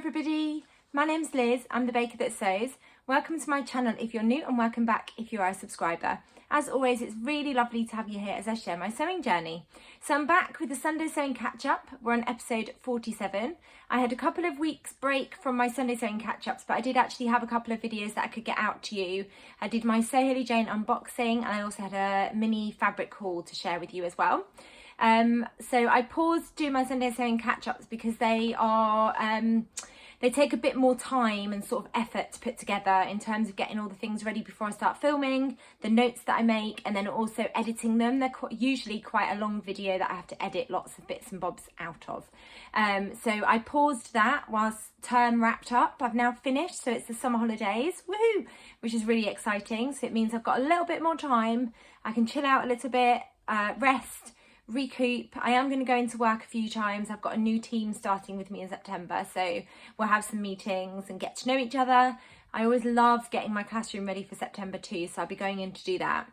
everybody, my name's Liz, I'm the baker that sews. Welcome to my channel if you're new and welcome back if you are a subscriber. As always, it's really lovely to have you here as I share my sewing journey. So I'm back with the Sunday Sewing Catch-Up. We're on episode 47. I had a couple of weeks break from my Sunday Sewing Catch-Ups, but I did actually have a couple of videos that I could get out to you. I did my Sew Hilly Jane unboxing and I also had a mini fabric haul to share with you as well. So I paused doing my Sunday Sewing Catch-Ups because they take a bit more time and sort of effort to put together in terms of getting all the things ready before I start filming, the notes that I make, and then also editing them. They're usually quite a long video that I have to edit lots of bits and bobs out of. So I paused that whilst term wrapped up. I've now finished, so it's the summer holidays, woohoo, which is really exciting. So it means I've got a little bit more time. I can chill out a little bit, rest, recoup. I am going to go into work a few times. I've got a new team starting with me in September, so we'll have some meetings and get to know each other. I always love getting my classroom ready for September too, so I'll be going in to do that.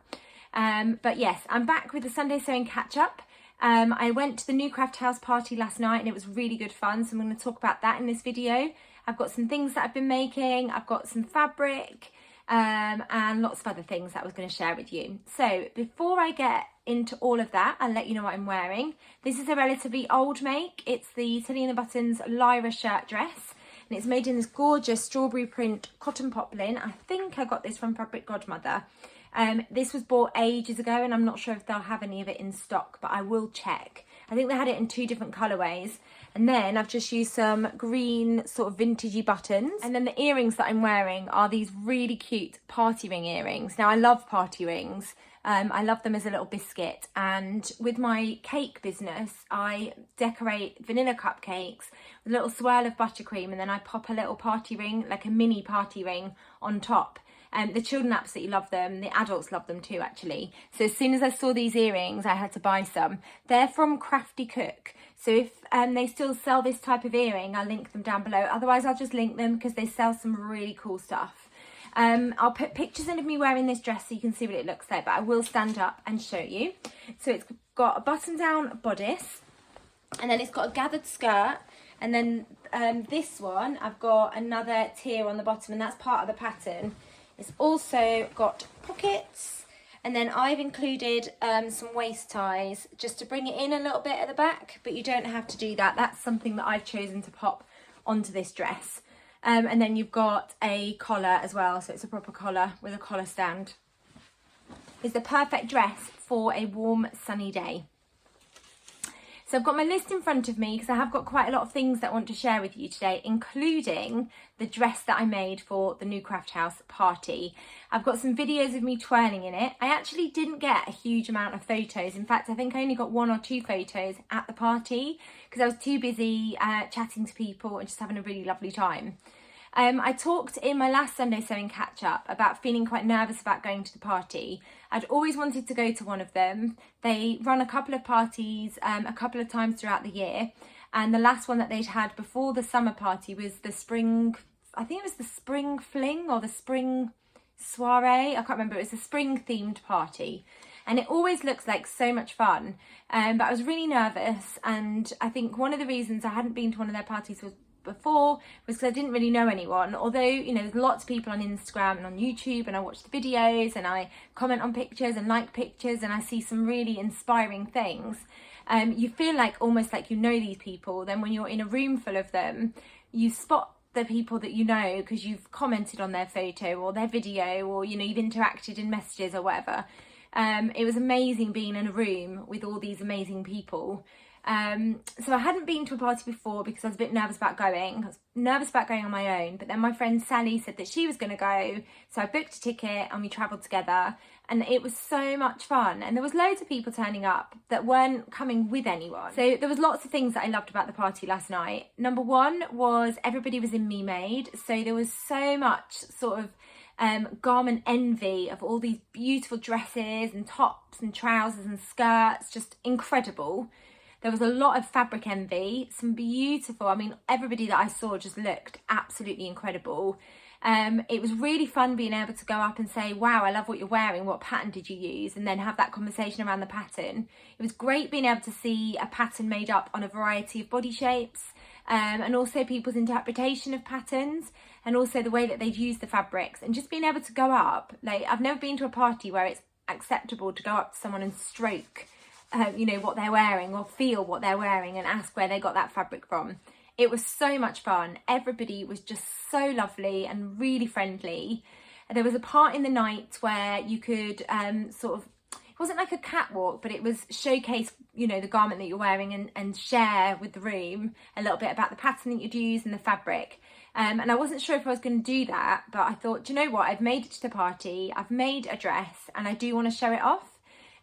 But yes, I'm back with the Sunday Sewing Catch-Up. I went to the new craft house party last night and it was really good fun, so I'm going to talk about that in this video. I've got some things that I've been making, I've got some fabric, and lots of other things that I was going to share with you. So before I get into all of that, I'll let you know what I'm wearing. This is a relatively old make. It's the Tinny and the Buttons Lara shirt dress, and it's made in this gorgeous strawberry print cotton poplin. I think I got this from Fabric Godmother. This was bought ages ago and I'm not sure if they'll have any of it in stock, but I will check. I think they had it in 2 different colourways. And then I've just used some green sort of vintagey buttons. And then the earrings that I'm wearing are these really cute party ring earrings. Now I love party rings. I love them as a little biscuit. And with my cake business, I decorate vanilla cupcakes with a little swirl of buttercream, and then I pop a little party ring, like a mini party ring on top. The children absolutely love them. The adults love them too, actually. So as soon as I saw these earrings, I had to buy some. They're from Crafty Cook. So if they still sell this type of earring, I'll link them down below. Otherwise, I'll just link them because they sell some really cool stuff. I'll put pictures in of me wearing this dress so you can see what it looks like, but I will stand up and show you. So it's got a button-down bodice, and then it's got a gathered skirt, and then this one, I've got another tier on the bottom, and that's part of the pattern. It's also got pockets, and then I've included some waist ties just to bring it in a little bit at the back, but you don't have to do that. That's something that I've chosen to pop onto this dress. And then you've got a collar as well, so it's a proper collar with a collar stand. It's the perfect dress for a warm, sunny day. So I've got my list in front of me because I have got quite a lot of things that I want to share with you today, including the dress that I made for the new craft house party. I've got some videos of me twirling in it. I actually didn't get a huge amount of photos. In fact, I think I only got 1 or 2 photos at the party because I was too busy chatting to people and just having a really lovely time. I talked in my last Sunday Sewing Catch-Up about feeling quite nervous about going to the party. I'd always wanted to go to one of them. They run a couple of parties a couple of times throughout the year, and the last one that they'd had before the summer party was the spring, I think it was the spring fling or the spring soiree, I can't remember. It was a spring themed party and it always looks like so much fun, but I was really nervous, and I think one of the reasons I hadn't been to one of their parties before was because I didn't really know anyone. Although, you know, there's lots of people on Instagram and on YouTube, and I watch the videos and I comment on pictures and like pictures and I see some really inspiring things. You feel like almost like you know these people. Then when you're in a room full of them, you spot the people that you know because you've commented on their photo or their video, or you know, you've interacted in messages or whatever. It was amazing being in a room with all these amazing people. So I hadn't been to a party before because I was a bit nervous about going. I was nervous about going on my own, but then my friend Sally said that she was going to go, so I booked a ticket and we travelled together, and it was so much fun. And there was loads of people turning up that weren't coming with anyone. So there was lots of things that I loved about the party last night. Number one was everybody was in me made, so there was so much sort of garment envy of all these beautiful dresses and tops and trousers and skirts, just incredible. There was a lot of fabric envy, some beautiful, I mean, everybody that I saw just looked absolutely incredible. It was really fun being able to go up and say, wow, I love what you're wearing, what pattern did you use? And then have that conversation around the pattern. It was great being able to see a pattern made up on a variety of body shapes. and also people's interpretation of patterns, and also the way that they've used the fabrics, and just being able to go up. Like, I've never been to a party where it's acceptable to go up to someone and stroke you know, what they're wearing, or feel what they're wearing and ask where they got that fabric from. It was so much fun. Everybody was just so lovely and really friendly. There was a part in the night where you could sort of, it wasn't like a catwalk, but it was showcase, you know, the garment that you're wearing, and share with the room a little bit about the pattern that you'd use and the fabric. And I wasn't sure if I was going to do that, but I thought, do you know what? I've made it to the party, I've made a dress, and I do want to show it off.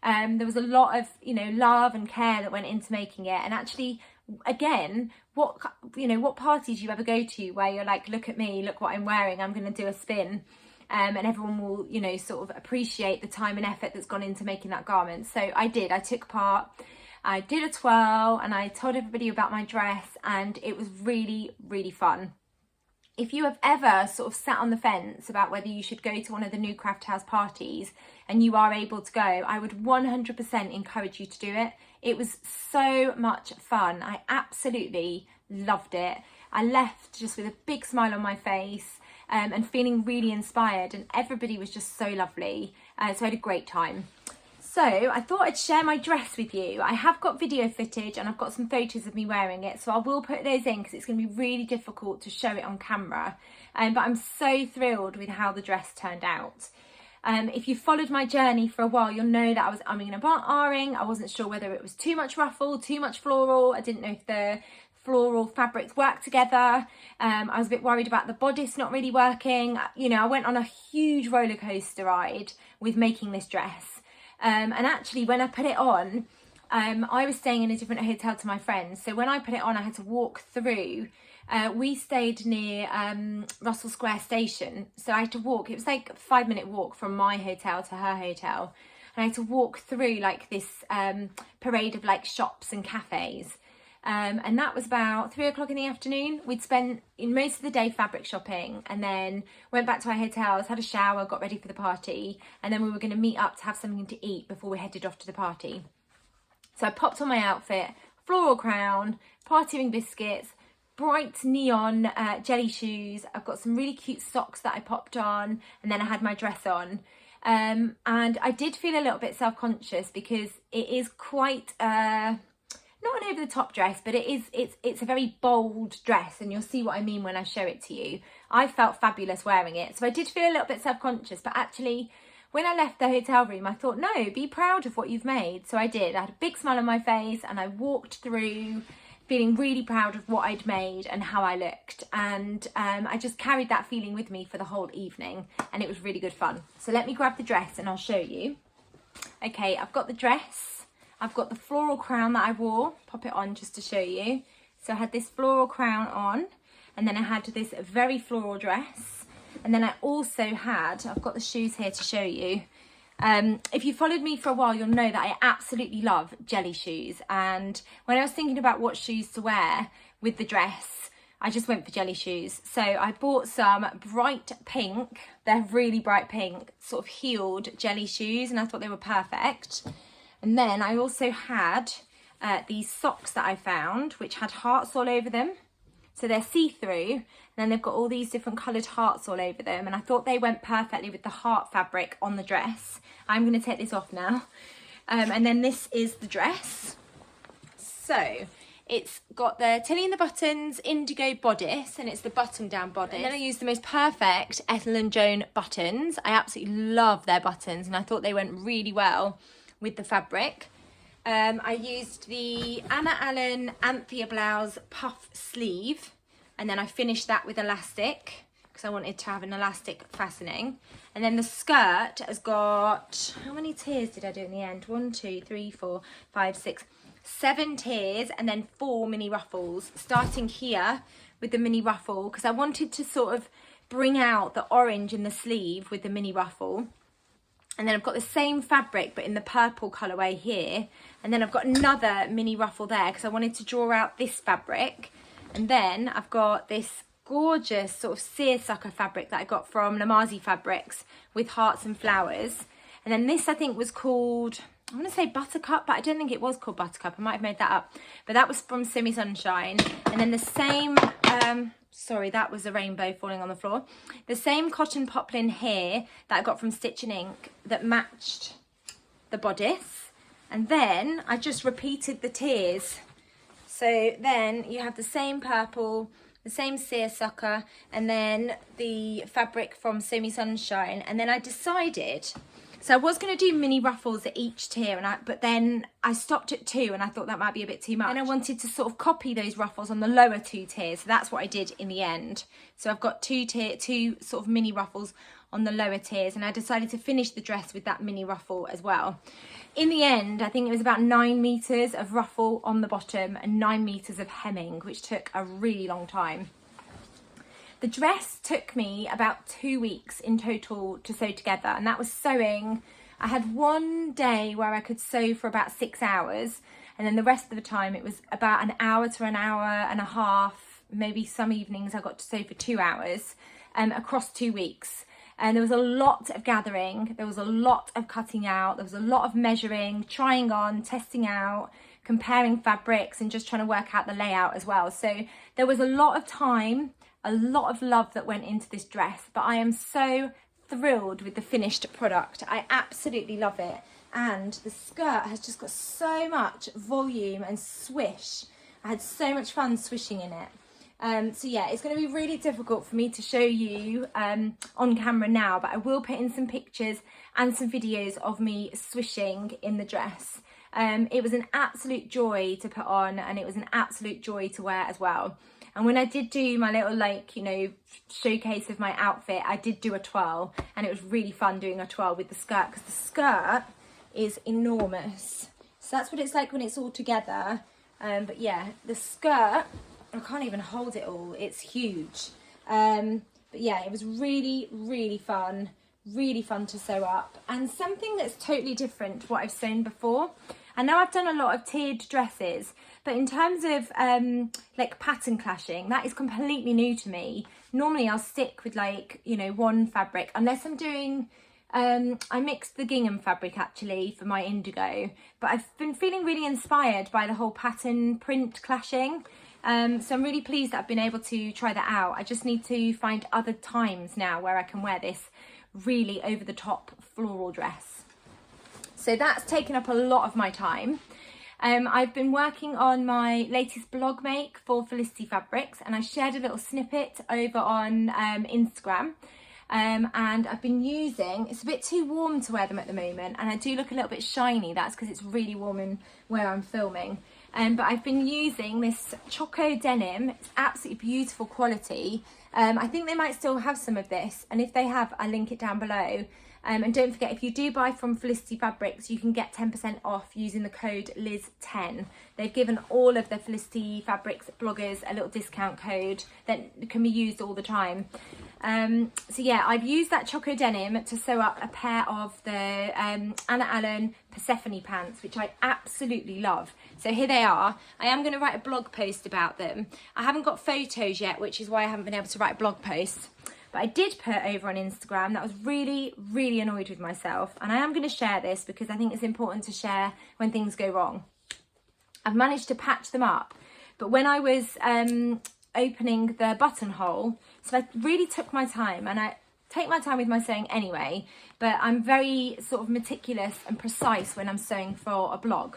There was a lot of, you know, love and care that went into making it. And actually, again, what parties do you ever go to where you're like, look at me, look what I'm wearing, I'm going to do a spin, and everyone will, you know, sort of appreciate the time and effort that's gone into making that garment. So I took part, I did a twirl, and I told everybody about my dress, and it was really, really fun. If you have ever sort of sat on the fence about whether you should go to one of the new craft house parties and you are able to go, I would 100% encourage you to do it. It was so much fun. I absolutely loved it. I left just with a big smile on my face, and feeling really inspired, and everybody was just so lovely. So I had a great time. So I thought I'd share my dress with you. I have got video footage, and I've got some photos of me wearing it, so I will put those in because it's going to be really difficult to show it on camera. But I'm so thrilled with how the dress turned out. If you followed my journey for a while, you'll know that I was umming and ahhing. I wasn't sure whether it was too much ruffle, too much floral. I didn't know if the floral fabrics work together. I was a bit worried about the bodice not really working. You know, I went on a huge roller coaster ride with making this dress. And actually, when I put it on, I was staying in a different hotel to my friends. So when I put it on, I had to walk through. We stayed near Russell Square Station. So I had to walk. It was like a 5-minute walk from my hotel to her hotel. And I had to walk through like this parade of like shops and cafes. And that was about 3 o'clock in the afternoon. We'd spent most of the day fabric shopping, and then went back to our hotels, had a shower, got ready for the party, and then we were going to meet up to have something to eat before we headed off to the party. So I popped on my outfit, floral crown, party ring biscuits, bright neon jelly shoes. I've got some really cute socks that I popped on, and then I had my dress on. And I did feel a little bit self-conscious because it is quite not an over-the-top dress, but it's a very bold dress, and you'll see what I mean when I show it to you. I felt fabulous wearing it, so I did feel a little bit self-conscious, but actually when I left the hotel room, I thought, no, be proud of what you've made. So I did. I had a big smile on my face, and I walked through feeling really proud of what I'd made and how I looked, and I just carried that feeling with me for the whole evening, and it was really good fun. So let me grab the dress and I'll show you. Okay, I've got the dress. I've got the floral crown that I wore. Pop it on just to show you. So I had this floral crown on, and then I had this very floral dress, and then I also had, I've got the shoes here to show you. If you followed me for a while, you'll know that I absolutely love jelly shoes, and when I was thinking about what shoes to wear with the dress, I just went for jelly shoes. So I bought some bright pink, they're really bright pink, sort of heeled jelly shoes, and I thought they were perfect. And then I also had these socks that I found, which had hearts all over them. So they're see-through, and then they've got all these different coloured hearts all over them. And I thought they went perfectly with the heart fabric on the dress. I'm going to take this off now. And then this is the dress. So it's got the Tinny and the Buttons indigo bodice, and it's the button-down bodice. And then I used the most perfect Ethel and Joan buttons. I absolutely love their buttons, and I thought they went really well with the fabric. I used the Anna Allen Anthea blouse puff sleeve, and then I finished that with elastic because I wanted to have an elastic fastening. And then the skirt has got, how many tiers did I do in the end? 1, 2, 3, 4, 5, 6, 7 tiers, and then 4 mini ruffles, starting here with the mini ruffle because I wanted to sort of bring out the orange in the sleeve with the mini ruffle. And then I've got the same fabric but in the purple colourway here, and then I've got another mini ruffle there because I wanted to draw out this fabric. And then I've got this gorgeous sort of seersucker fabric that I got from Lamazi Fabrics with hearts and flowers. And then this I think was called, I want to say Buttercup, but I don't think it was called Buttercup. I might have made that up. But that was from Semi Sunshine. And then the same, sorry, that was a rainbow falling on the floor. The same cotton poplin here that I got from Stitch and Ink that matched the bodice. And then I just repeated the tiers. So then you have the same purple, the same seersucker, and then the fabric from Semi Sunshine. And then I decided, so I was going to do mini ruffles at each tier, but then I stopped at 2 and I thought that might be a bit too much. And I wanted to sort of copy those ruffles on the lower 2 tiers. So that's what I did in the end. So I've got two sort of mini ruffles on the lower tiers, and I decided to finish the dress with that mini ruffle as well. In the end, I think it was about 9 meters of ruffle on the bottom and 9 meters of hemming, which took a really long time. The dress took me about 2 weeks in total to sew together, and that was sewing. I had one day where I could sew for about 6 hours, and then the rest of the time it was about an hour to an hour and a half. Maybe some evenings I got to sew for 2 hours across 2 weeks. And there was a lot of gathering, there was a lot of cutting out, there was a lot of measuring, trying on, testing out, comparing fabrics, and just trying to work out the layout as well. So there was a lot of time, a lot of love that went into this dress, but I am so thrilled with the finished product. I absolutely love it. And the skirt has just got so much volume and swish. I had so much fun swishing in it. So yeah, it's going to be really difficult for me to show you on camera now, but I will put in some pictures and some videos of me swishing in the dress. It was an absolute joy to put on, and it was an absolute joy to wear as well. And when I did do my little, like, you know, showcase of my outfit, I did do a twirl, and it was really fun doing a twirl with the skirt, because the skirt is enormous. So that's what it's like when it's all together. But yeah, the skirt, I can't even hold it all, it's huge. But yeah, it was really, really fun to sew up, and something that's totally different to what I've sewn before. I know I've done a lot of tiered dresses, but in terms of like pattern clashing, that is completely new to me. Normally I'll stick with, like, you know, one fabric, unless I'm doing, I mixed the gingham fabric actually for my indigo, but I've been feeling really inspired by the whole pattern print clashing. So I'm really pleased that I've been able to try that out. I just need to find other times now where I can wear this really over the top floral dress. So that's taken up a lot of my time. I've been working on my latest blog make for Felicity Fabrics, and I shared a little snippet over on Instagram. And I've been using, it's a bit too warm to wear them at the moment, and I do look a little bit shiny. That's because it's really warm in where I'm filming. But I've been using this Choco denim. It's absolutely beautiful quality. I think they might still have some of this, and if they have, I'll link it down below. And don't forget, if you do buy from Felicity Fabrics, you can get 10% off using the code Liz10. They've given all of the Felicity Fabrics bloggers a little discount code that can be used all the time. So yeah, I've used that Choco denim to sew up a pair of the Anna Allen Persephone pants, which I absolutely love. So here they are. I am going to write a blog post about them. I haven't got photos yet, which is why I haven't been able to write a blog post. But I did put over on Instagram that I was really, really annoyed with myself. And I am going to share this because I think it's important to share when things go wrong. I've managed to patch them up. But when I was opening the buttonhole, so I really took my time, and I take my time with my sewing anyway, but I'm very sort of meticulous and precise when I'm sewing for a blog.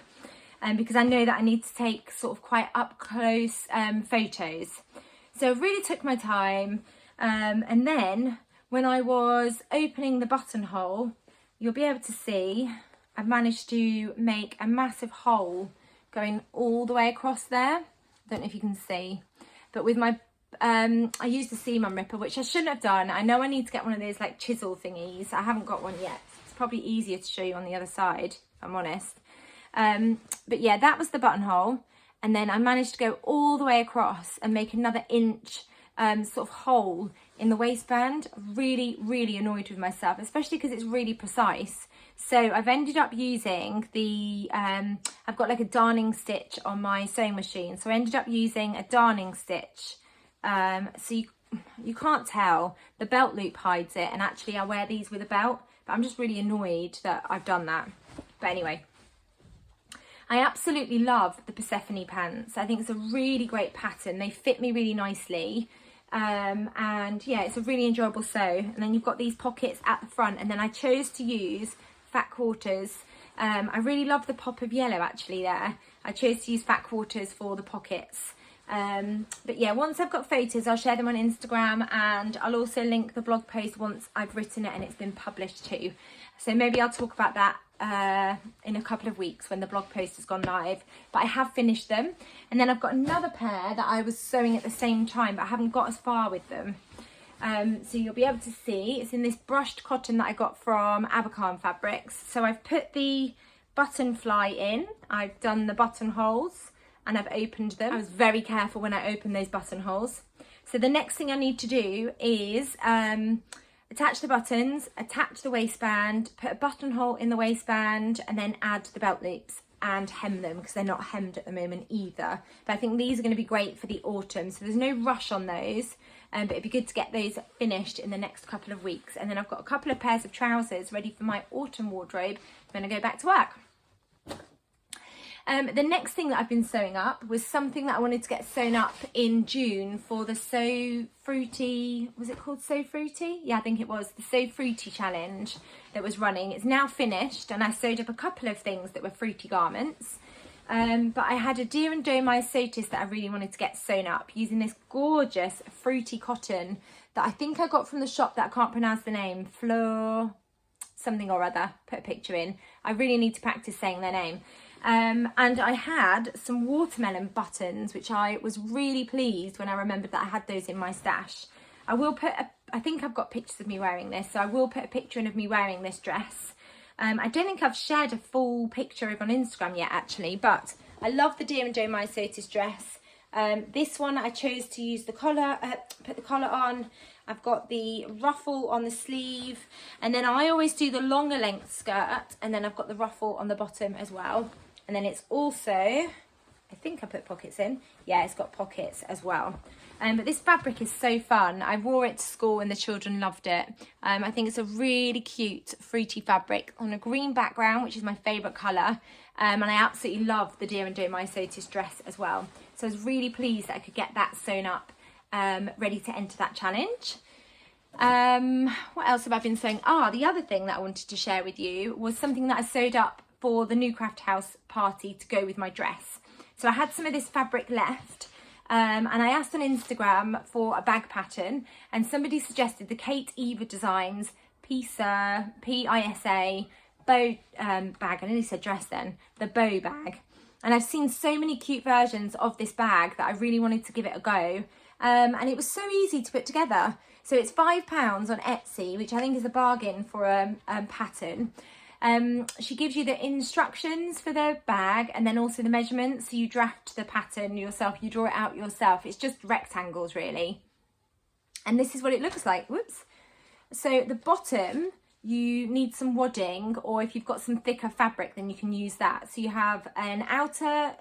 Because I know that I need to take sort of quite up close photos. So I really took my time. And then when I was opening the buttonhole, you'll be able to see I've managed to make a massive hole going all the way across there. I don't know if you can see, but with my I used the seam unripper, which I shouldn't have done. I know I need to get one of those like chisel thingies. I haven't got one yet. It's probably easier to show you on the other side, if I'm honest. But yeah, that was the buttonhole, and then I managed to go all the way across and make another inch sort of hole in the waistband. Really, really annoyed with myself, especially because it's really precise. So I've ended up using the I've got like a darning stitch on my sewing machine, so I ended up using a darning stitch. So you can't tell, the belt loop hides it, and actually I wear these with a belt, but I'm just really annoyed that I've done that. But anyway, I absolutely love the Persephone pants. I think it's a really great pattern. They fit me really nicely. And yeah, it's a really enjoyable sew. And then you've got these pockets at the front, and then I chose to use fat quarters. I really love the pop of yellow actually there. I chose to use fat quarters for the pockets. But yeah, once I've got photos, I'll share them on Instagram, and I'll also link the blog post once I've written it and it's been published too. So maybe I'll talk about that in a couple of weeks when the blog post has gone live. But I have finished them, and then I've got another pair that I was sewing at the same time, but I haven't got as far with them. So you'll be able to see it's in this brushed cotton that I got from Shimmer Fabrics. So I've put the button fly in, I've done the buttonholes, and I've opened them. I was very careful when I opened those buttonholes. So the next thing I need to do is attach the buttons, attach the waistband, put a buttonhole in the waistband, and then add the belt loops and hem them, because they're not hemmed at the moment either. But I think these are going to be great for the autumn, so there's no rush on those, but it'd be good to get those finished in the next couple of weeks. And then I've got a couple of pairs of trousers ready for my autumn wardrobe when I go back to work. The next thing that I've been sewing up was something that I wanted to get sewn up in June for the So Fruity, was it called So Fruity? Yeah, I think it was, the So Fruity challenge that was running. It's now finished, and I sewed up a couple of things that were fruity garments. But I had a deer and doe myosotis that I really wanted to get sewn up using this gorgeous fruity cotton that I think I got from the shop that I can't pronounce the name, Fleur something or other, put a picture in. I really need to practice saying their name. And I had some watermelon buttons, which I was really pleased when I remembered that I had those in my stash. I will put, I think I've got pictures of me wearing this, so I will put a picture in of me wearing this dress. I don't think I've shared a full picture of on Instagram yet actually, but I love the deer and doe myosotis dress. This one I chose to use the collar, put the collar on. I've got the ruffle on the sleeve, and then I always do the longer length skirt, and then I've got the ruffle on the bottom as well. And then it's also, I think I put pockets in. Yeah, it's got pockets as well. But this fabric is so fun. I wore it to school and the children loved it. I think it's a really cute fruity fabric on a green background, which is my favourite colour. And I absolutely love the deer and doe myosotis dress as well. So I was really pleased that I could get that sewn up, ready to enter that challenge. What else have I been sewing? The other thing that I wanted to share with you was something that I sewed up for the new craft house party to go with my dress. So I had some of this fabric left, and I asked on Instagram for a bag pattern, and somebody suggested the Kate Eva Designs Pisa, P-I-S-A bow bag. I nearly said dress then, the bow bag. And I've seen so many cute versions of this bag that I really wanted to give it a go. And it was so easy to put together. So it's £5 on Etsy, which I think is a bargain for a pattern. She gives you the instructions for the bag and then also the measurements. So you draft the pattern yourself, you draw it out yourself. It's just rectangles really. And this is what it looks like. Whoops. So the bottom, you need some wadding, or if you've got some thicker fabric, then you can use that. So you have an outer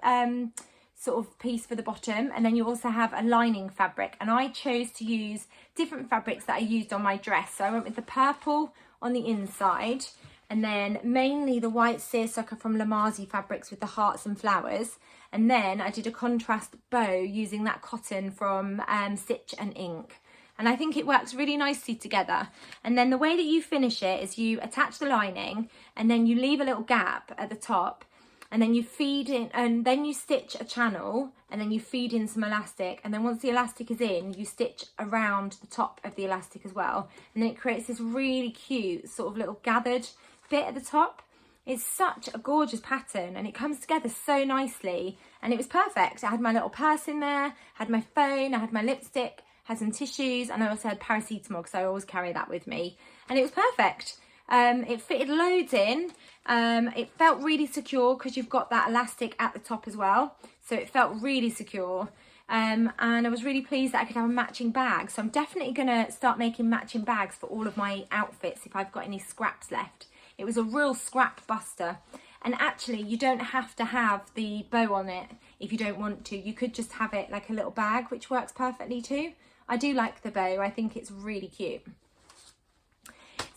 sort of piece for the bottom, and then you also have a lining fabric. And I chose to use different fabrics that I used on my dress. So I went with the purple on the inside, and then mainly the white seersucker from Lamazi Fabrics with the hearts and flowers. And then I did a contrast bow using that cotton from Stitch and Ink. And I think it works really nicely together. And then the way that you finish it is you attach the lining, and then you leave a little gap at the top, and then you feed in, and then you stitch a channel, and then you feed in some elastic, and then once the elastic is in, you stitch around the top of the elastic as well. And then it creates this really cute sort of little gathered bit at the top. It's such a gorgeous pattern, and it comes together so nicely, and it was perfect. I had my little purse in there, had my phone, I had my lipstick, had some tissues, and I also had paracetamol because I always carry that with me, and it was perfect. It fitted loads in. It felt really secure because you've got that elastic at the top as well, so it felt really secure. And I was really pleased that I could have a matching bag, so I'm definitely gonna start making matching bags for all of my outfits if I've got any scraps left. It was a real scrap buster, and actually you don't have to have the bow on it if you don't want to. You could just have it like a little bag, which works perfectly too. I do like the bow, I think it's really cute.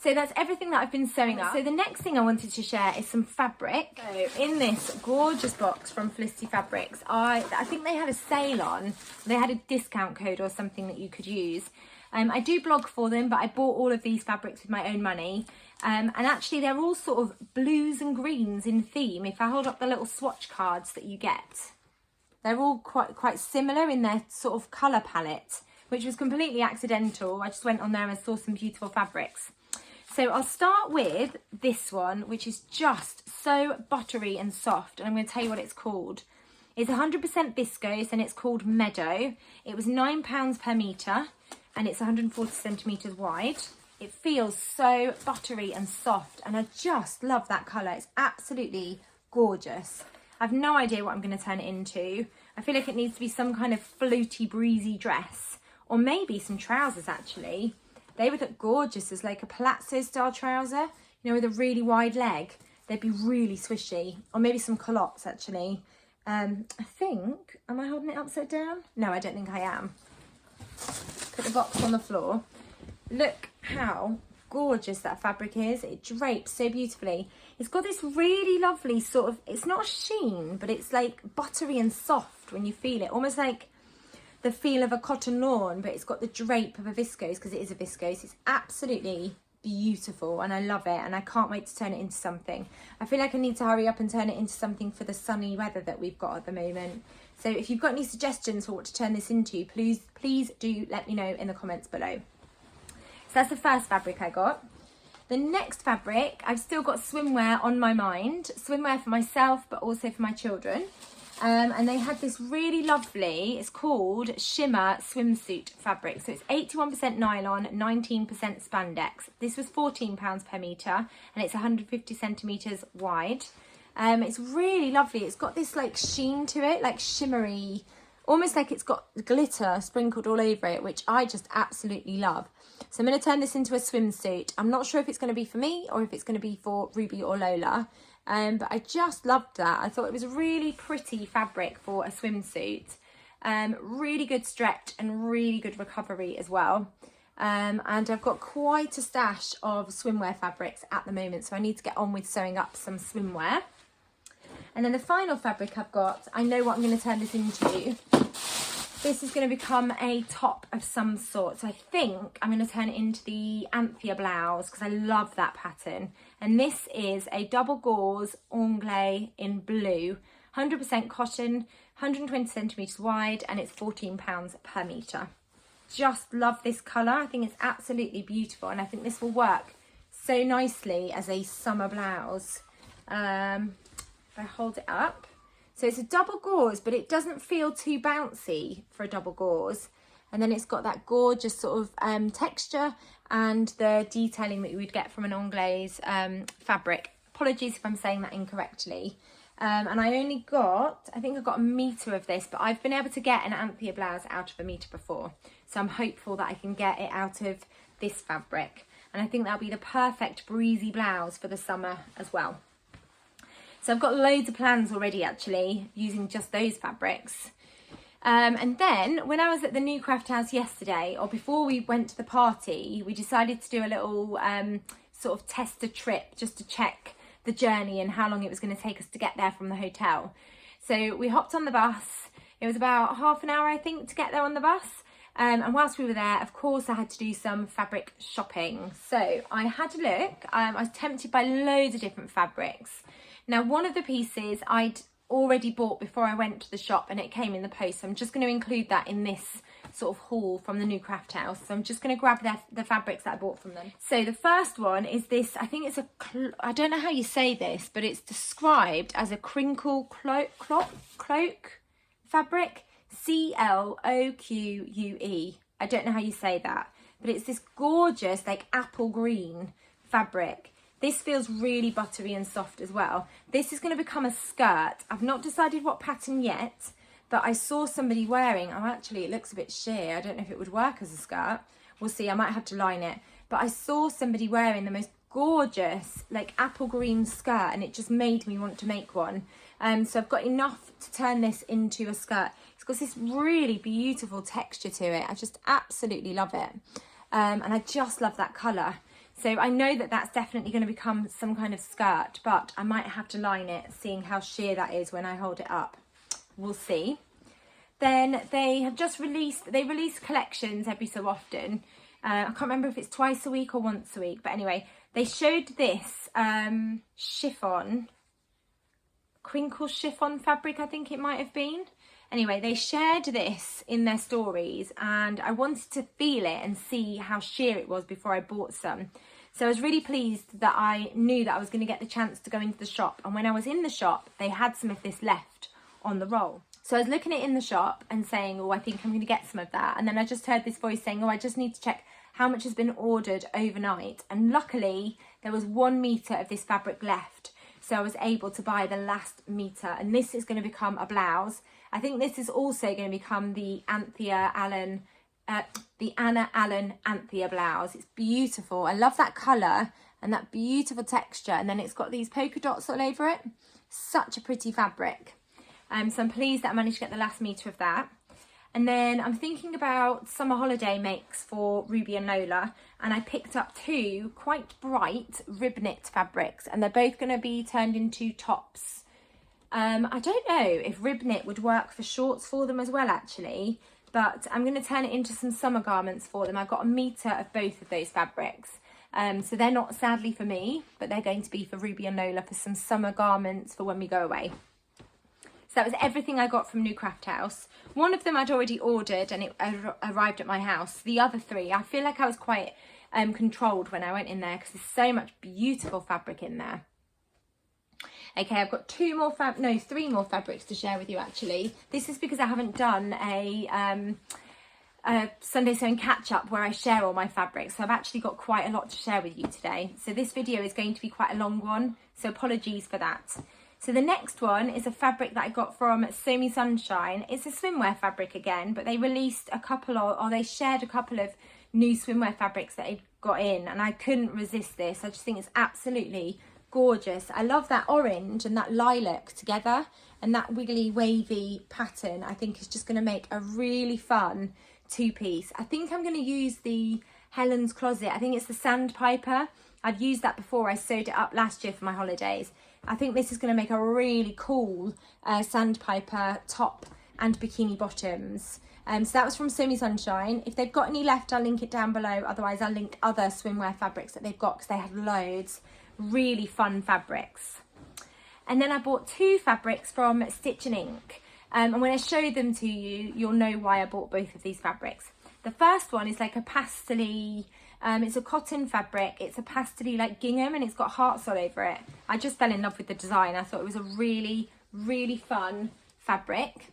So that's everything that I've been sewing up. So the next thing I wanted to share is some fabric. So in this gorgeous box from Felicity Fabrics, I think they had a sale on. They had a discount code or something that you could use. I do blog for them, but I bought all of these fabrics with my own money. And actually they're all sort of blues and greens in theme. If I hold up the little swatch cards that you get, they're all quite similar in their sort of colour palette, which was completely accidental. I just went on there and saw some beautiful fabrics. So I'll start with this one, which is just so buttery and soft. And I'm going to tell you what it's called. It's 100% viscose and it's called Meadow. It was £9 per metre and it's 140 centimetres wide. It feels so buttery and soft and I just love that colour. It's absolutely gorgeous. I've no idea what I'm going to turn it into. I feel like it needs to be some kind of floaty, breezy dress or maybe some trousers actually. They would look gorgeous as like a palazzo style trouser, you know, with a really wide leg. They'd be really swishy. Or maybe some culottes actually. I think, am I holding it upside down? No, I don't think I am. Put the box on the floor. Look how gorgeous that fabric is. It drapes so beautifully. It's got this really lovely sort of, it's not a sheen, but it's like buttery and soft when you feel it. Almost like the feel of a cotton lawn, but it's got the drape of a viscose because it is a viscose. It's absolutely beautiful and I love it and I can't wait to turn it into something. I feel like I need to hurry up and turn it into something for the sunny weather that we've got at the moment. So if you've got any suggestions for what to turn this into, please do let me know in the comments below. So that's the first fabric I got. The next fabric, I've still got swimwear on my mind. Swimwear for myself, but also for my children. And they had this really lovely, it's called Shimmer Swimsuit Fabric. So it's 81% nylon, 19% spandex. This was £14 per metre and it's 150 centimetres wide. It's really lovely. It's got this like sheen to it, like shimmery, almost like it's got glitter sprinkled all over it, which I just absolutely love. So I'm going to turn this into a swimsuit. I'm not sure if it's going to be for me or if it's going to be for Ruby or Lola. But I just loved that. I thought it was a really pretty fabric for a swimsuit. Really good stretch and really good recovery as well. And I've got quite a stash of swimwear fabrics at the moment, so I need to get on with sewing up some swimwear. And then the final fabric I've got, I know what I'm going to turn this into. This is going to become a top of some sort. So I think I'm going to turn it into the Anthea blouse because I love that pattern. And this is a double gauze onglet in blue, 100% cotton, 120 centimetres wide, and it's £14 per metre. Just love this colour. I think it's absolutely beautiful, and I think this will work so nicely as a summer blouse. If I hold it up. So it's a double gauze, but it doesn't feel too bouncy for a double gauze. And then it's got that gorgeous sort of texture and the detailing that you would get from an anglaise fabric. Apologies if I'm saying that incorrectly. And I only got, I think I got a metre of this, but I've been able to get an Anthea blouse out of a metre before. So I'm hopeful that I can get it out of this fabric. And I think that'll be the perfect breezy blouse for the summer as well. So I've got loads of plans already actually, using just those fabrics. And then when I was at the new craft house yesterday, or before we went to the party, we decided to do a little sort of tester trip just to check the journey and how long it was going to take us to get there from the hotel. So we hopped on the bus. It was about half an hour, I think, to get there on the bus. And whilst we were there, of course, I had to do some fabric shopping. So I had a look. I was tempted by loads of different fabrics. Now, one of the pieces I'd already bought before I went to the shop and it came in the post. So I'm just going to include that in this sort of haul from the new craft house. So I'm just going to grab the fabrics that I bought from them. So the first one is this, I think it's I don't know how you say this, but it's described as a crinkle cloak fabric, C-L-O-Q-U-E. I don't know how you say that, but it's this gorgeous like apple green fabric. This feels really buttery and soft as well. This is going to become a skirt. I've not decided what pattern yet, but I saw somebody wearing, oh actually it looks a bit sheer. I don't know if it would work as a skirt. We'll see, I might have to line it. But I saw somebody wearing the most gorgeous like apple green skirt and it just made me want to make one. So I've got enough to turn this into a skirt. It's got this really beautiful texture to it. I just absolutely love it. And I just love that colour. So I know that that's definitely going to become some kind of skirt, but I might have to line it, seeing how sheer that is when I hold it up. We'll see. Then they have just release collections every so often. I can't remember if it's twice a week or once a week, but anyway, they showed this crinkle chiffon fabric, I think it might have been. Anyway, they shared this in their stories, and I wanted to feel it and see how sheer it was before I bought some. So I was really pleased that I knew that I was going to get the chance to go into the shop. And when I was in the shop, they had some of this left on the roll. So I was looking at it in the shop and saying, oh, I think I'm going to get some of that. And then I just heard this voice saying, oh, I just need to check how much has been ordered overnight. And luckily, there was 1 metre of this fabric left. So I was able to buy the last metre. And this is going to become a blouse. I think this is also going to become the Anna Allen Anthea blouse. It's beautiful. I love that colour and that beautiful texture. And then it's got these polka dots all over it. Such a pretty fabric. So I'm pleased that I managed to get the last metre of that. And then I'm thinking about summer holiday makes for Ruby and Lola. And I picked up 2 quite bright rib knit fabrics. And they're both going to be turned into tops. I don't know if rib knit would work for shorts for them as well, actually. But I'm going to turn it into some summer garments for them. I've got 1 metre of both of those fabrics. So they're not sadly for me, but they're going to be for Ruby and Lola for some summer garments for when we go away. So that was everything I got from New Craft House. 1 of them I'd already ordered and it arrived at my house. The other 3, I feel like I was quite controlled when I went in there because there's so much beautiful fabric in there. Okay, I've got 3 more fabrics to share with you actually. This is because I haven't done a Sunday Sewing catch-up where I share all my fabrics. So I've actually got quite a lot to share with you today. So this video is going to be quite a long one, so apologies for that. So the next one is a fabric that I got from Sew Me Sunshine. It's a swimwear fabric again, but they released they shared a couple of new swimwear fabrics that they got in, and I couldn't resist this. I just think it's absolutely gorgeous. I love that orange and that lilac together, and that wiggly wavy pattern I think is just going to make a really fun 2-piece. I think I'm going to use the Helen's Closet. I think it's the Sandpiper. I've used that before. I sewed it up last year for my holidays. I think this is going to make a really cool Sandpiper top and bikini bottoms. So that was from Sew Me Sunshine. If they've got any left, I'll link it down below. Otherwise, I'll link other swimwear fabrics that they've got because they have loads. Really fun fabrics. And then I bought 2 fabrics from Stitch and Ink. And when I show them to you, you'll know why I bought both of these fabrics. The first one is like a pastel-y, it's a cotton fabric. It's a pastel-y like gingham and it's got hearts all over it. I just fell in love with the design. I thought it was a really, really fun fabric.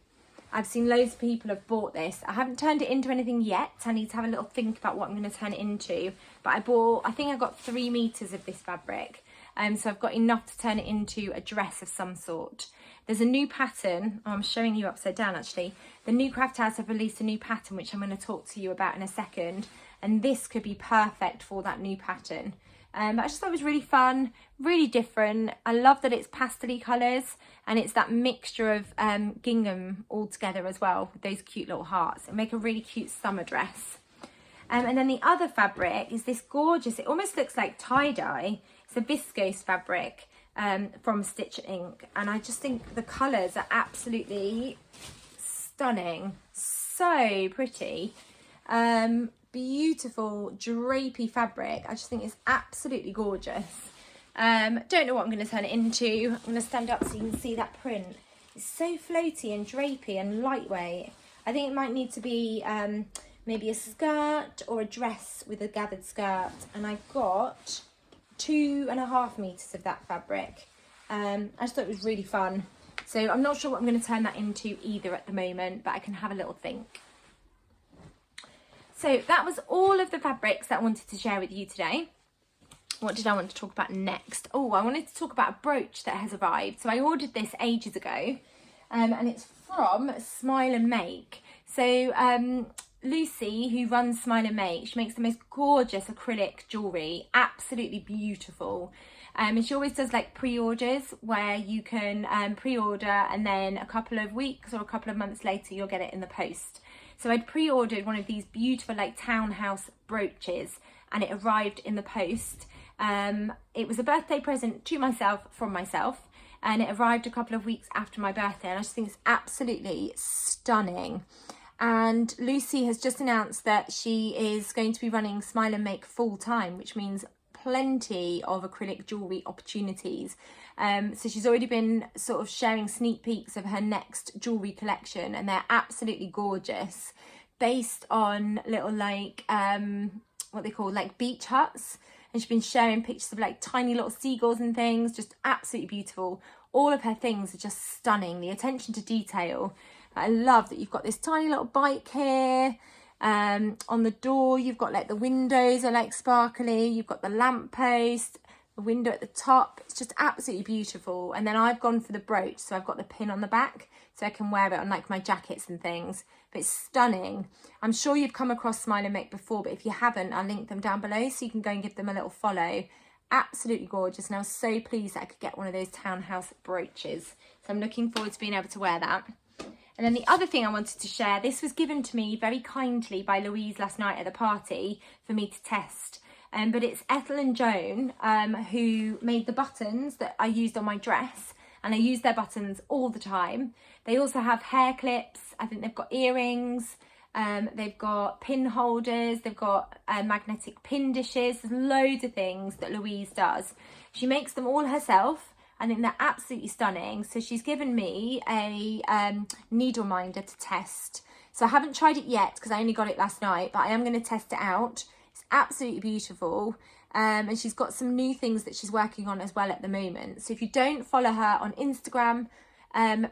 I've seen loads of people have bought this. I haven't turned it into anything yet. I need to have a little think about what I'm going to turn it into. But I think I got 3 meters of this fabric. So I've got enough to turn it into a dress of some sort. There's a new pattern. Oh, I'm showing you upside down actually. The New Craft House have released a new pattern, which I'm going to talk to you about in a second. And this could be perfect for that new pattern. But I just thought it was really fun, really different. I love that it's pastel-y colours and it's that mixture of gingham all together as well with those cute little hearts. It'll make a really cute summer dress. And then the other fabric is this gorgeous, it almost looks like tie-dye. It's a viscose fabric from Stitch Ink. And I just think the colours are absolutely stunning. So pretty. Beautiful drapey fabric. I just think it's absolutely gorgeous. Don't know what I'm going to turn it into. I'm going to stand up so you can see that print. It's so floaty and drapey and lightweight. I think it might need to be maybe a skirt or a dress with a gathered skirt. And I got 2.5 meters of that fabric. I just thought it was really fun. So I'm not sure what I'm going to turn that into either at the moment, but I can have a little think. So that was all of the fabrics that I wanted to share with you today. What did I want to talk about next? Oh, I wanted to talk about a brooch that has arrived. So I ordered this ages ago and it's from Smile and Make. So Lucy, who runs Smile and Make, she makes the most gorgeous acrylic jewellery, absolutely beautiful. And she always does like pre-orders where you can pre-order and then a couple of weeks or a couple of months later you'll get it in the post. So I'd pre-ordered one of these beautiful like townhouse brooches and it arrived in the post. It was a birthday present to myself from myself, and it arrived a couple of weeks after my birthday, and I just think it's absolutely stunning. And Lucy has just announced that she is going to be running Smile and Make full time, which means plenty of acrylic jewellery opportunities. So she's already been sort of sharing sneak peeks of her next jewellery collection, and they're absolutely gorgeous, based on little like what they call like beach huts. And she's been sharing pictures of like tiny little seagulls and things, just absolutely beautiful. All of her things are just stunning. The attention to detail. I love that you've got this tiny little bike here. On the door, you've got like the windows are like sparkly. You've got the lamppost, the window at the top. It's just absolutely beautiful. And then I've gone for the brooch. So I've got the pin on the back so I can wear it on like my jackets and things. But it's stunning. I'm sure you've come across Smile and Make before, but if you haven't, I'll link them down below so you can go and give them a little follow. Absolutely gorgeous, and I was so pleased that I could get one of those townhouse brooches. So I'm looking forward to being able to wear that. And then the other thing I wanted to share, this was given to me very kindly by Louise last night at the party for me to test. But it's Ethel and Joan who made the buttons that I used on my dress, and I use their buttons all the time. They also have hair clips. I think they've got earrings. They've got pin holders. They've got magnetic pin dishes. There's loads of things that Louise does. She makes them all herself. I think they're absolutely stunning. So she's given me a needle minder to test. So I haven't tried it yet because I only got it last night, but I am going to test it out. It's absolutely beautiful. And she's got some new things that she's working on as well at the moment. So if you don't follow her on Instagram,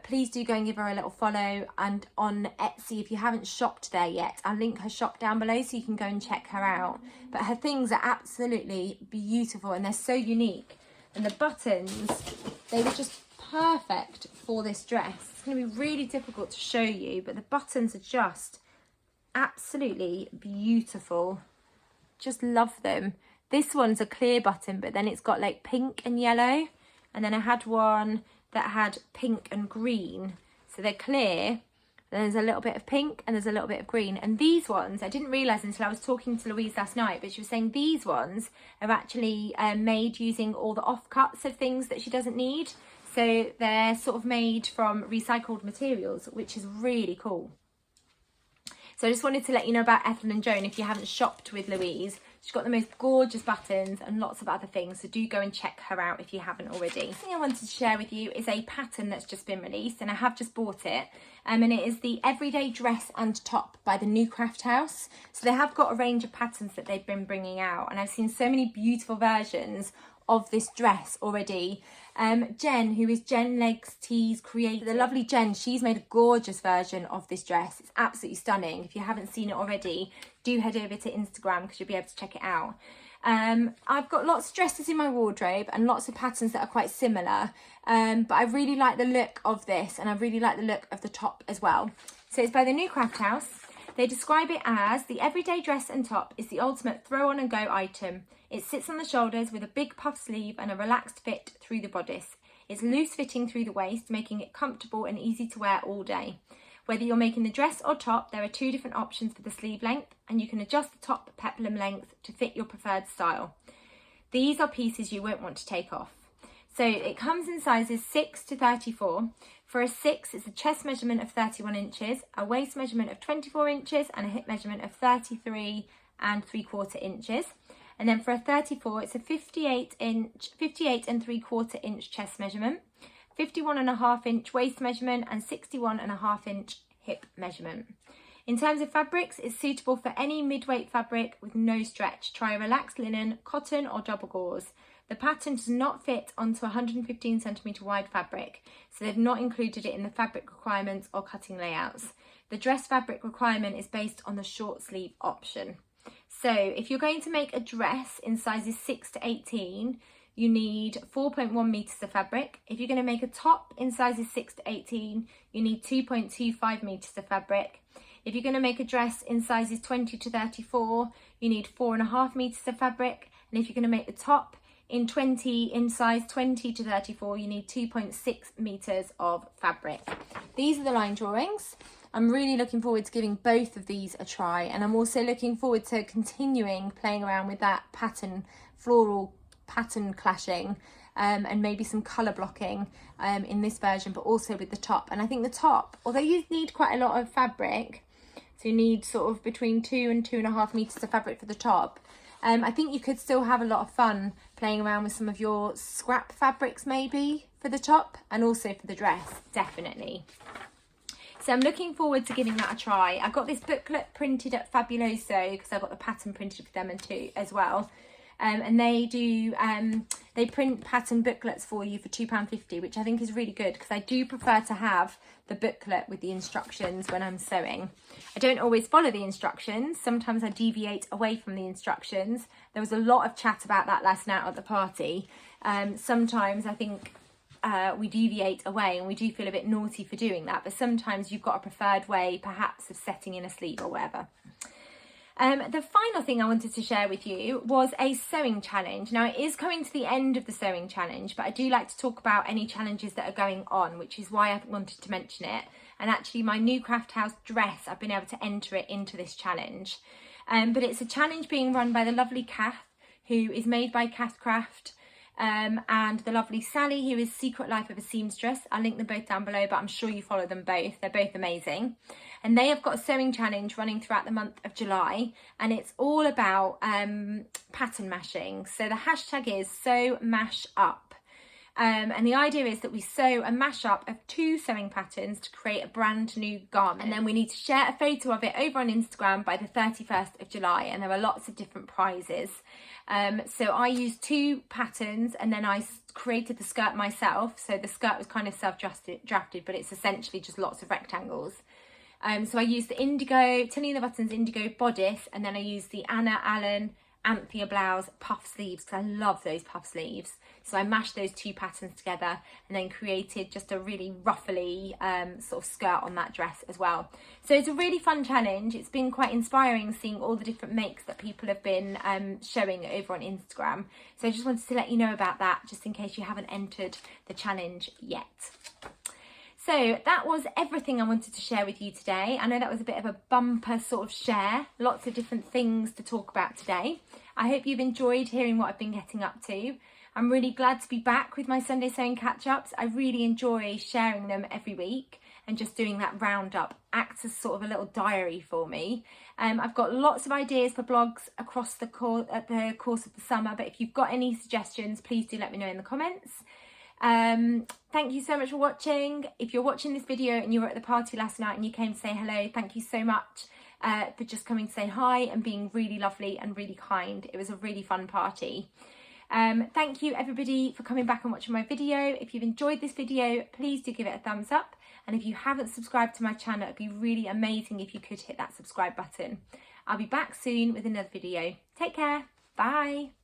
please do go and give her a little follow. And on Etsy, if you haven't shopped there yet, I'll link her shop down below so you can go and check her out. But her things are absolutely beautiful and they're so unique. And the buttons, they were just perfect for this dress. It's going to be really difficult to show you, but the buttons are just absolutely beautiful. Just love them. This one's a clear button, but then it's got like pink and yellow. And then I had one that had pink and green. So they're clear. There's a little bit of pink and there's a little bit of green. And these ones, I didn't realise until I was talking to Louise last night, but she was saying these ones are actually made using all the offcuts of things that she doesn't need. So they're sort of made from recycled materials, which is really cool. So I just wanted to let you know about Ethel and Joan if you haven't shopped with Louise. She's got the most gorgeous buttons and lots of other things, so do go and check her out if you haven't already. The thing I wanted to share with you is a pattern that's just been released, and I have just bought it. And it is the Everyday Dress and Top by the New Craft House. So they have got a range of patterns that they've been bringing out, and I've seen so many beautiful versions of this dress already. Jen, who is Jen Legs Tees creator, the lovely Jen, she's made a gorgeous version of this dress. It's absolutely stunning. If you haven't seen it already, do head over to Instagram because you'll be able to check it out. I've got lots of dresses in my wardrobe and lots of patterns that are quite similar, but I really like the look of this, and I really like the look of the top as well. So it's by the New Craft House. They describe it as the everyday dress and top is the ultimate throw on and go item. It sits on the shoulders with a big puff sleeve and a relaxed fit through the bodice. It's loose fitting through the waist, making it comfortable and easy to wear all day. Whether you're making the dress or top, there are 2 different options for the sleeve length, and you can adjust the top peplum length to fit your preferred style. These are pieces you won't want to take off. So it comes in sizes 6 to 34. For a 6, it's a chest measurement of 31 inches, a waist measurement of 24 inches, and a hip measurement of 33 and 3/4 inches. And then for a 34, it's a 58 and 3/4 inch chest measurement, 51.5 inch waist measurement, and 61.5 inch hip measurement. In terms of fabrics, it's suitable for any mid-weight fabric with no stretch. Try a relaxed linen, cotton, or double gauze. The pattern does not fit onto 115 centimetre wide fabric, so they've not included it in the fabric requirements or cutting layouts. The dress fabric requirement is based on the short sleeve option. So if you're going to make a dress in sizes 6 to 18, you need 4.1 metres of fabric. If you're going to make a top in sizes 6 to 18, you need 2.25 metres of fabric. If you're going to make a dress in sizes 20 to 34, you need 4.5 metres of fabric. And if you're going to make the top in size 20 to 34, you need 2.6 meters of fabric. These are the line drawings. I'm really looking forward to giving both of these a try, and I'm also looking forward to continuing playing around with that pattern, floral pattern clashing, and maybe some colour blocking in this version, but also with the top. And I think the top, although you need quite a lot of fabric, so you need sort of between 2 and 2.5 meters of fabric for the top, I think you could still have a lot of fun playing around with some of your scrap fabrics maybe for the top, and also for the dress, definitely. So I'm looking forward to giving that a try. I got this booklet printed at Fabuloso because I got the pattern printed for them as well. And they do, they print pattern booklets for you for £2.50, which I think is really good, because I do prefer to have the booklet with the instructions when I'm sewing. I don't always follow the instructions. Sometimes I deviate away from the instructions. There was a lot of chat about that last night at the party. Sometimes I think we deviate away, and we do feel a bit naughty for doing that, but sometimes you've got a preferred way perhaps of setting in a sleeve or whatever. The final thing I wanted to share with you was a sewing challenge. Now, it is coming to the end of the sewing challenge, but I do like to talk about any challenges that are going on, which is why I wanted to mention it. And actually my new craft house dress, I've been able to enter it into this challenge. But it's a challenge being run by the lovely Kath, who is made by Kath Craft, and the lovely Sally, who is Secret Life of a Seamstress. I'll link them both down below, but I'm sure you follow them both. They're both amazing. And they have got a sewing challenge running throughout the month of July, and it's all about pattern mashing. So the hashtag is sew mash up. And the idea is that we sew a mash up of 2 sewing patterns to create a brand new garment. And then we need to share a photo of it over on Instagram by the 31st of July. And there are lots of different prizes. So I used 2 patterns, and then I created the skirt myself. So the skirt was kind of self-drafted, but it's essentially just lots of rectangles. So I used the indigo, Tinny the Buttons indigo bodice, and then I used the Anna Allen Anthea blouse puff sleeves, because I love those puff sleeves. So I mashed those 2 patterns together and then created just a really ruffly sort of skirt on that dress as well. So it's a really fun challenge. It's been quite inspiring seeing all the different makes that people have been showing over on Instagram. So I just wanted to let you know about that, just in case you haven't entered the challenge yet. So that was everything I wanted to share with you today. I know that was a bit of a bumper sort of share, lots of different things to talk about today. I hope you've enjoyed hearing what I've been getting up to. I'm really glad to be back with my Sunday sewing catch-ups. I really enjoy sharing them every week, and just doing that roundup acts as sort of a little diary for me. I've got lots of ideas for blogs across the course of the summer, but if you've got any suggestions, please do let me know in the comments. Thank you so much for watching. If you're watching this video and you were at the party last night and you came to say hello, thank you so much for just coming to say hi and being really lovely and really kind. It was a really fun party. Thank you everybody for coming back and watching my video. If you've enjoyed this video, please do give it a thumbs up, and if you haven't subscribed to my channel, it'd be really amazing if you could hit that subscribe button. I'll be back soon with another video. Take care. Bye.